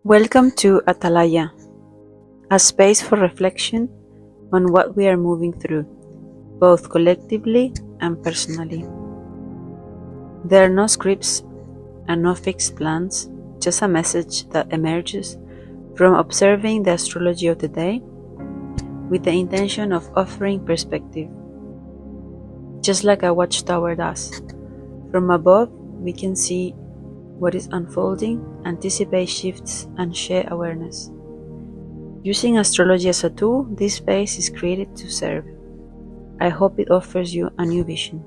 Welcome to Atalaya, a space for reflection on what we are moving through, both collectively and personally. There are no scripts and no fixed plans, just a message that emerges from observing the astrology of the day with the intention of offering perspective, just like a watchtower does. From above, we can see what is unfolding, anticipate shifts, and share awareness. Using astrology as a tool, this space is created to serve. I hope it offers you a new vision.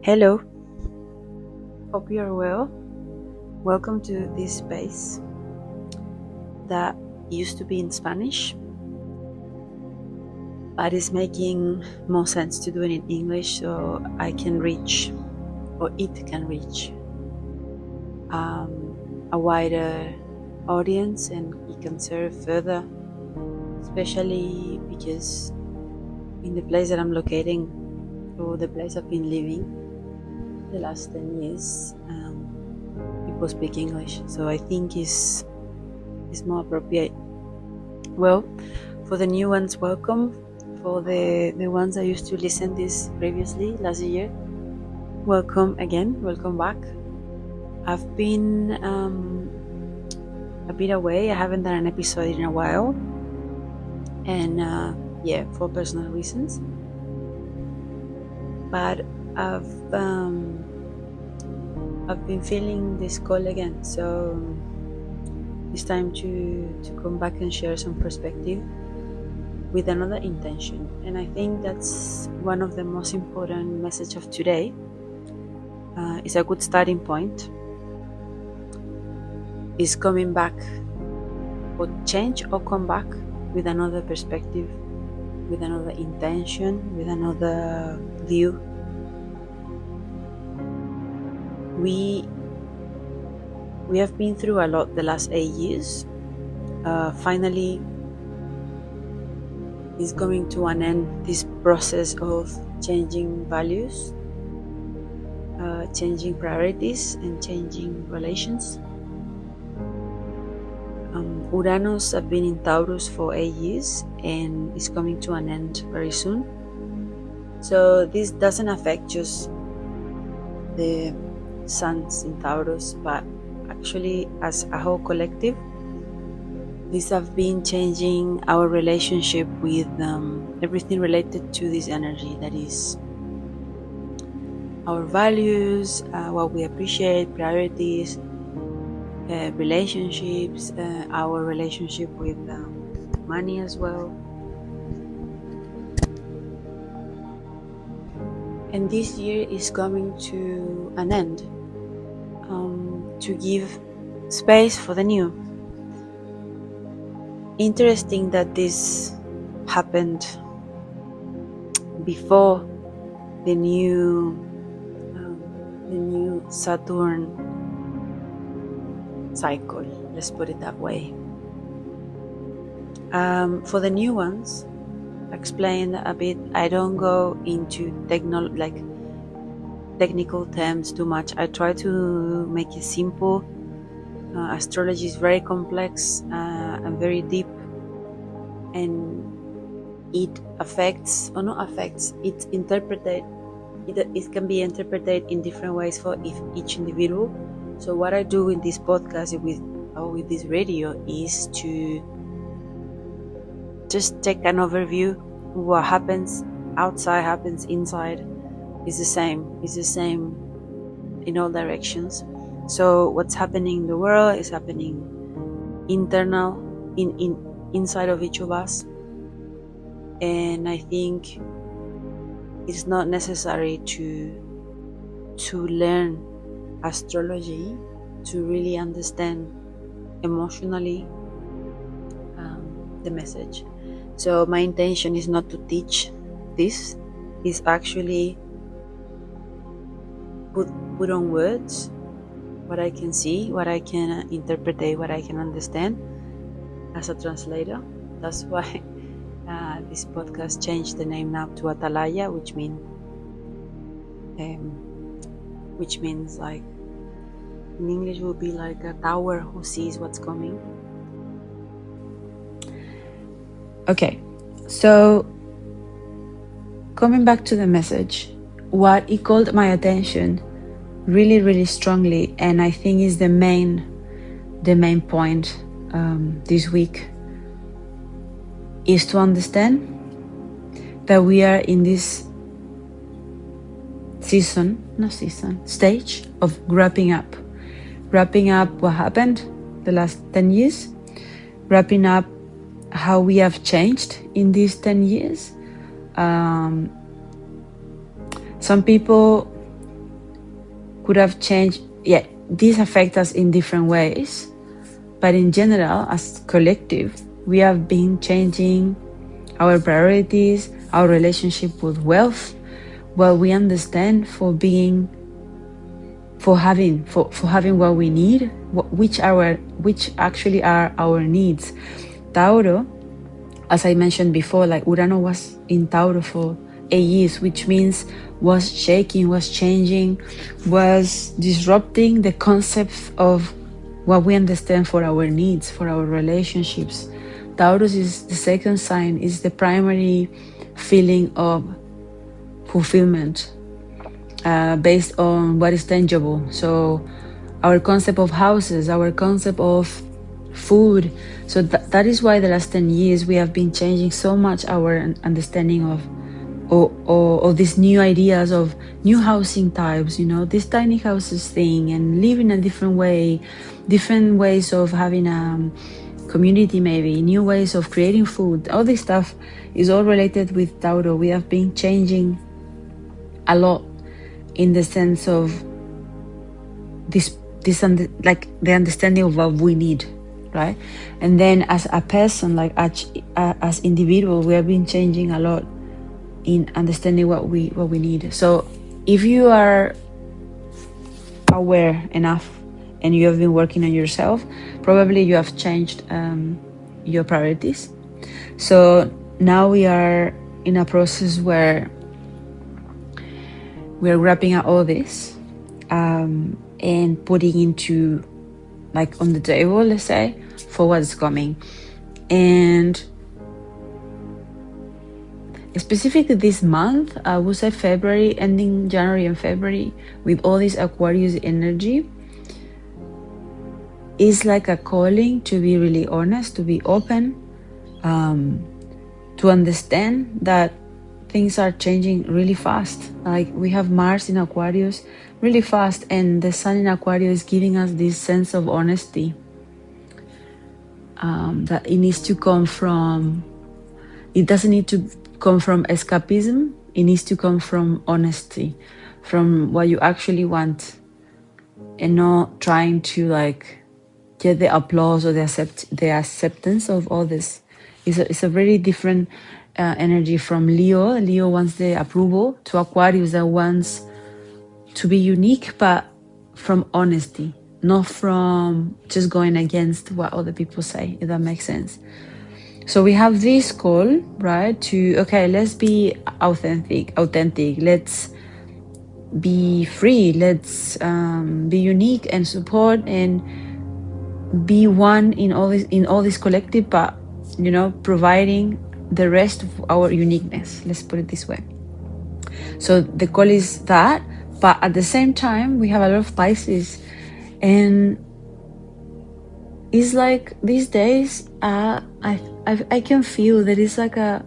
Hello, hope you are well. Welcome to this space that used to be in Spanish, but is making more sense to do it in English so I can reach, or it can reach, a wider audience and it can serve further, especially because in the place that I'm locating, or the place I've been living the last 10 years, people speak English, so I think it's more appropriate. Well, for the new ones, welcome. For the ones that used to listen this previously last year, welcome again, welcome back. I've been a bit away. I haven't done an episode in a while, and for personal reasons, but I've been feeling this call again, so it's time to come back and share some perspective with another intention. And I think that's one of the most important messages of today. It's a good starting point. Is coming back, or change, or come back with another perspective, with another intention, with another view. We have been through a lot the last 8 years. Finally is coming to an end this process of changing values, changing priorities, and changing relations. Uranus have been in Taurus for 8 years and is coming to an end very soon. So this doesn't affect just the suns in Taurus, but actually as a whole collective. These have been changing our relationship with everything related to this energy, that is our values, what we appreciate, priorities, relationships, our relationship with money as well. And this year is coming to an end, to give space for the new. Interesting that this happened before the new Saturn cycle, let's put it that way. For the new ones, explain a bit. I don't go into technical terms too much. I try to make it simple. Astrology is very complex and very deep, and it affects, or not affects, it can be interpreted in different ways for each individual. So what I do in this podcast with this radio is to just take an overview. What happens outside happens inside. It's the same in all directions. So what's happening in the world is happening inside of each of us. And I think it's not necessary to learn astrology to really understand emotionally the message. So my intention is not to teach this, is actually put on words what I can see, what I can interpret, what I can understand as a translator. That's why this podcast changed the name now to Atalaya, which means like In English would be like a tower who sees what's coming. Okay, so coming back to the message, what it called my attention really, really strongly, and I think is the main point this week, is to understand that we are in this stage of wrapping up what happened the last 10 years, wrapping up how we have changed in these 10 years. Some people could have changed. Yeah, these affect us in different ways, but in general, as collective, we have been changing our priorities, our relationship with wealth, what we understand for having what we need, which actually are our needs. Tauro, as I mentioned before, like Uranus was in Tauro for 8 years, which means was shaking, was changing, was disrupting the concept of what we understand for our needs, for our relationships. Taurus is the second sign, is the primary feeling of fulfillment based on what is tangible. So our concept of houses, our concept of food. So that is why the last 10 years we have been changing so much our understanding of these new ideas of new housing types, this tiny houses thing, and living a different way, different ways of having a community, maybe new ways of creating food. All this stuff is all related with Tauro. We have been changing a lot in the sense of like the understanding of what we need, right? And then as a person, like as individuals, we have been changing a lot in understanding what we need. So if you are aware enough and you have been working on yourself, probably you have changed your priorities. So now we are in a process where we're wrapping up all this and putting into, like, on the table, let's say, for what's coming. And specifically this month, I would say February, ending January and February, with all this Aquarius energy, is like a calling to be really honest, to be open, to understand that things are changing really fast. Like, we have Mars in Aquarius really fast, and the Sun in Aquarius is giving us this sense of honesty, that it needs to come from, it doesn't need to come from escapism, it needs to come from honesty, from what you actually want, and not trying to like get the applause or the acceptance of all this. It's a very different energy from Leo. Leo wants the approval, to Aquarius that wants to be unique, but from honesty, not from just going against what other people say, if that makes sense. So we have this call, right, to, okay, let's be authentic, let's be free, let's be unique and support and be one in all this collective, but providing the rest of our uniqueness, let's put it this way. So the call is that, but at the same time we have a lot of Pisces, and it's like these days I can feel there is like a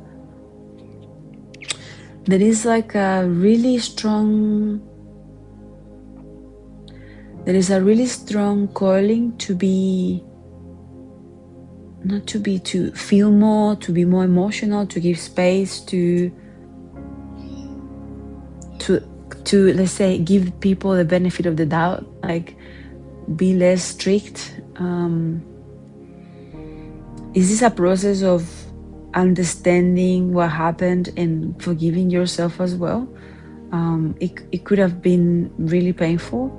really strong calling to feel more, to be more emotional, to give space, to let's say give people the benefit of the doubt, like be less strict. Is this a process of understanding what happened and forgiving yourself as well? It could have been really painful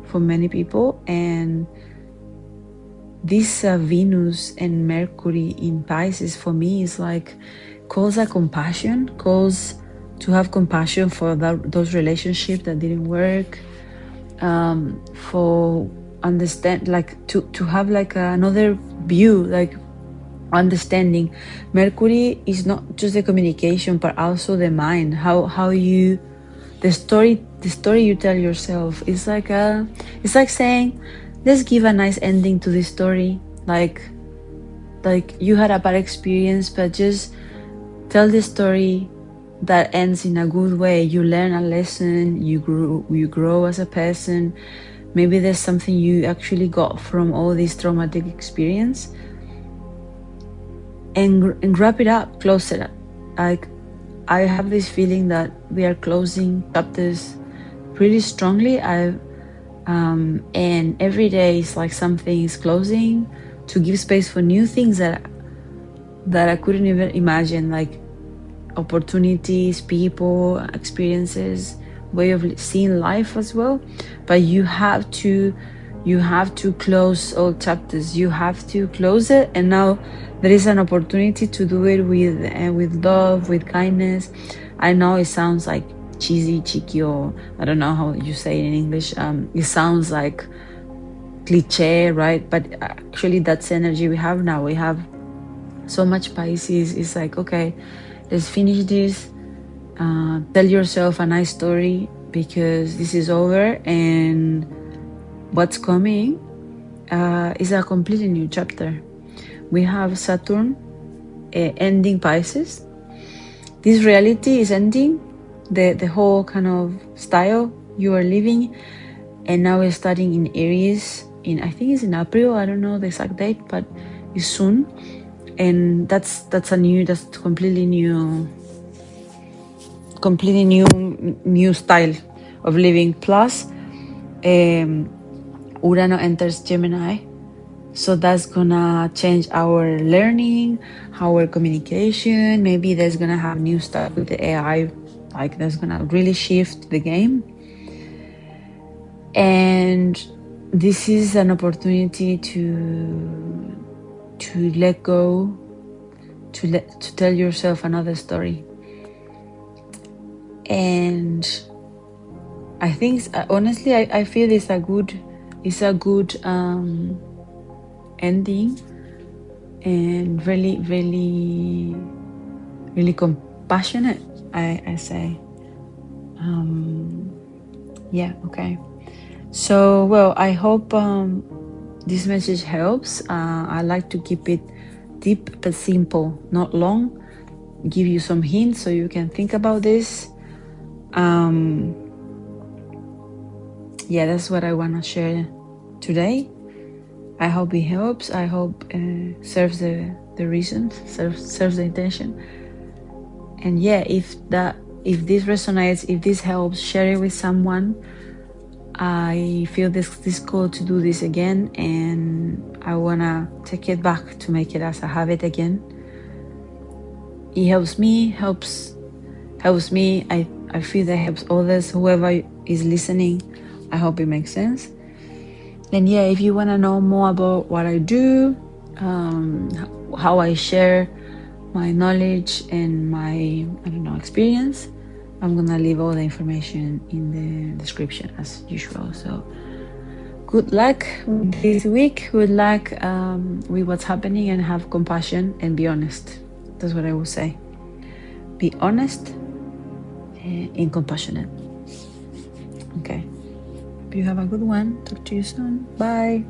for many people, and this Venus and Mercury in Pisces for me is like calls a compassion, calls to have compassion for those relationships that didn't work, for understand, like to have like another view, like understanding. Mercury is not just the communication, but also the mind. How you, the story you tell yourself. It's like saying, let's give a nice ending to this story. Like you had a bad experience, but just tell the story that ends in a good way. You learn a lesson, you grow as a person. Maybe there's something you actually got from all this traumatic experience, and wrap it up, close it up. Like, I have this feeling that we are closing chapters pretty strongly. And every day is like something is closing to give space for new things that I couldn't even imagine, like opportunities, people, experiences, way of seeing life as well. But you have to close all chapters. You have to close it, and now there is an opportunity to do it with love, with kindness. I know it sounds like cheeky, or I don't know how you say it in English. It sounds like cliche, right? But actually that's energy we have now. We have so much Pisces. It's like, okay, let's finish this. Tell yourself a nice story, because this is over, and what's coming is a completely new chapter. We have Saturn ending Pisces. This reality is ending, the whole kind of style you are living, and now we're starting in Aries. I think it's in April. I don't know the exact date, but it's soon. And that's completely new style of living. Plus Uranus enters Gemini, so that's gonna change our learning, our communication. Maybe there's gonna have new stuff with the AI, like that's gonna really shift the game. And this is an opportunity to let go, to tell yourself another story. And I think, honestly, I feel it's a good ending, and really, really, really compassionate, I say. Yeah, okay. So, well, I hope this message helps. I like to keep it deep but simple, not long. Give you some hints so you can think about this. Yeah, that's what I want to share today. I hope it helps. I hope serves the reason, serves the intention. And yeah, if this resonates, if this helps, share it with someone. I feel this call to do this again, and I wanna take it back to make it as a habit again. It helps me, helps me. I feel that helps others, whoever is listening. I hope it makes sense. And yeah, if you want to know more about what I do, how I share my knowledge and my, experience, I'm gonna leave all the information in the description as usual. So good luck this week. Good luck with what's happening, and have compassion and be honest. That's what I will say. Be honest and compassionate. Okay. You have a good one. Talk to you soon. Bye.